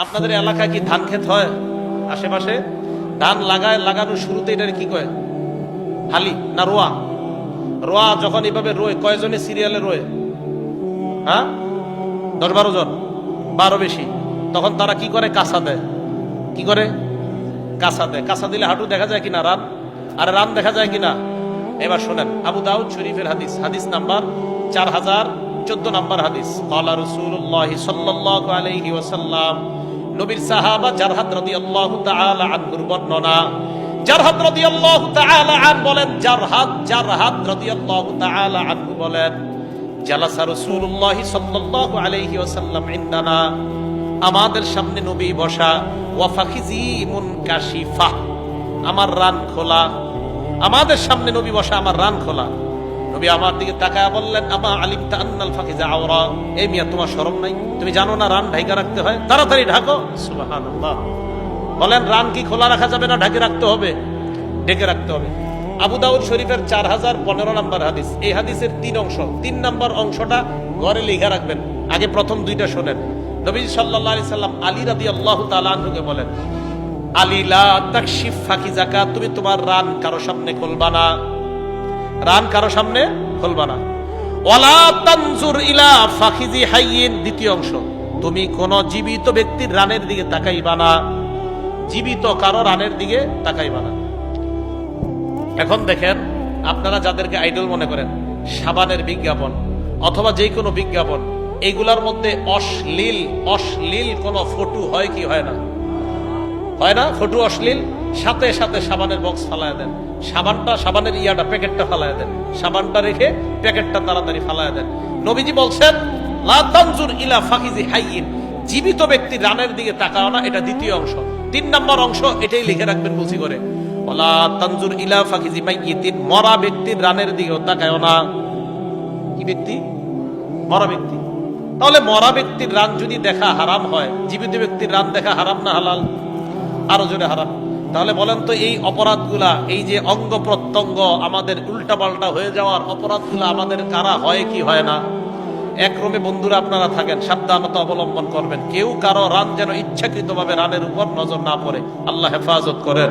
আপনাদের এলাকায় কি ধান ক্ষেত হয়? আশেপাশে ধান লাগানোর শুরুতে এটার কি কয়? হালি না রোয়া? রোয়া যখন এইভাবে রোয়, কয়জনে সিরিয়ালে রোয়? হ্যাঁ, 10-12 জন, 12 বেশি। তখন তারা কি করে? কাঁচা দেয়। কি করে? কাঁচা দেয়। কাঁচা দিলে হাঁটু দেখা যায় কিনা? রান। আর রান দেখা যায় কিনা? এবার শোনেন, আবু দাউদ শরীফের হাদিস, হাদিস নাম্বার 4014 নাম্বার হাদিস। ক্বালা রাসূলুল্লাহ সাল্লাল্লাহু আলাইহি ওয়াসাল্লাম, নবীর সাহাবা জারহাদ রাদিয়াল্লাহু তাআলা আনহুর বর্ণনা। জারহাদ রাদিয়াল্লাহু তাআলা আন বলেন, জারহাদ রাদিয়াল্লাহু তাআলা আনহু বলেন, জালাসা রাসূলুল্লাহ সাল্লাল্লাহু আলাইহি ওয়াসাল্লাম ইনদানা, আমাদের সামনে নবী বসা, ওয়া ফাখিজি মুনকাশিফা, আমার রান খোলা। আমাদের সামনে নবী বসা, আমার রান খোলা। নবী আমার দিকে তাকায়া বললেন, আমা আলিমতা আন্নাল ফাখিজা আওরা, এই মিয়া তোমার শরম নাই? তুমি জানো না রান ঢাকা রাখতে হয়? তাড়াতাড়ি ঢাকো। সুবহানাল্লাহ। বলেন, রান কি খোলা রাখা যাবে না ঢেকে রাখতে হবে? ঢেকে রাখতে হবে। আবু দাউদ শরীফের 4015 নাম্বার হাদিস। এই হাদিসের 3 অংশ। 3 নাম্বার অংশটা ঘরে লিখে রাখবেন। আগে প্রথম 2টা শোনেন। নবী সাল্লাল্লাহু আলাইহি সাল্লাম আলী রাদিয়াল্লাহু তাআলা আনহুকে বলেন, আলী লা তাকশিফ ফাকিজাকা, তুমি তোমার রান কারো সামনে খুলবা না। রান কারো সামনে খুলবা না। ওয়ালা তানজুর ইলা ফাখিজি হাইয়িন, দ্বিতীয় অংশ, তুমি কোন জীবিত ব্যক্তির রানের দিকে তাকাইবা না। জীবিত কারো রানের দিকে তাকাইবা না। এখন দেখেন, আপনারা যাদেরকে আইডল মনে করেন, সাবানের বিজ্ঞাপন অথবা যে কোনো বিজ্ঞাপন, এইগুলার মধ্যে অশ্লীল কোন ফটো হয় কি হয় না? হয় না? ফটো অশ্লীল, সাথে সাথে সাবানের বক্স ফালায় দেন। সাবানের ইয়াটা, প্যাকেটটা ফালায় দেন। সাবানটা রেখে প্যাকেটটা তাড়াতাড়ি ফালায় দেন। নবীজি বলছেন, লা তানজুর ইলা ফাখিজি হাইয়িন, জীবিত ব্যক্তির রানের দিকে তাকাও না। এটা দ্বিতীয় অংশ। 3 নম্বর অংশ এটাই লিখে রাখবেন বুঝি করে, ওয়ালা তানজুর ইলা ফাখিজি মাইয়িতিন, মরা ব্যক্তির রানের দিকেও তাকাও না। কি ব্যক্তি? মরা ব্যক্তি। তাহলে মরা ব্যক্তির রান যদি দেখা হারাম হয়, জীবিত ব্যক্তির রান দেখা হারাম না হালাল? আরো জোরে হারাম। তাহলে বলেন তো, এই অপরাধগুলা, এই যে অঙ্গ প্রত্যঙ্গ আমাদের উল্টাপাল্টা হয়ে যাওয়ার অপরাধগুলা আমাদের কারা হয় কি হয় না? একরমে বন্ধুরা আপনারা থাকেন, সাবধানতা অবলম্বন করবেন। কেউ কারো রান যেন ইচ্ছাকৃতভাবে রানের উপর নজর না পড়ে। আল্লাহ হেফাজত করেন।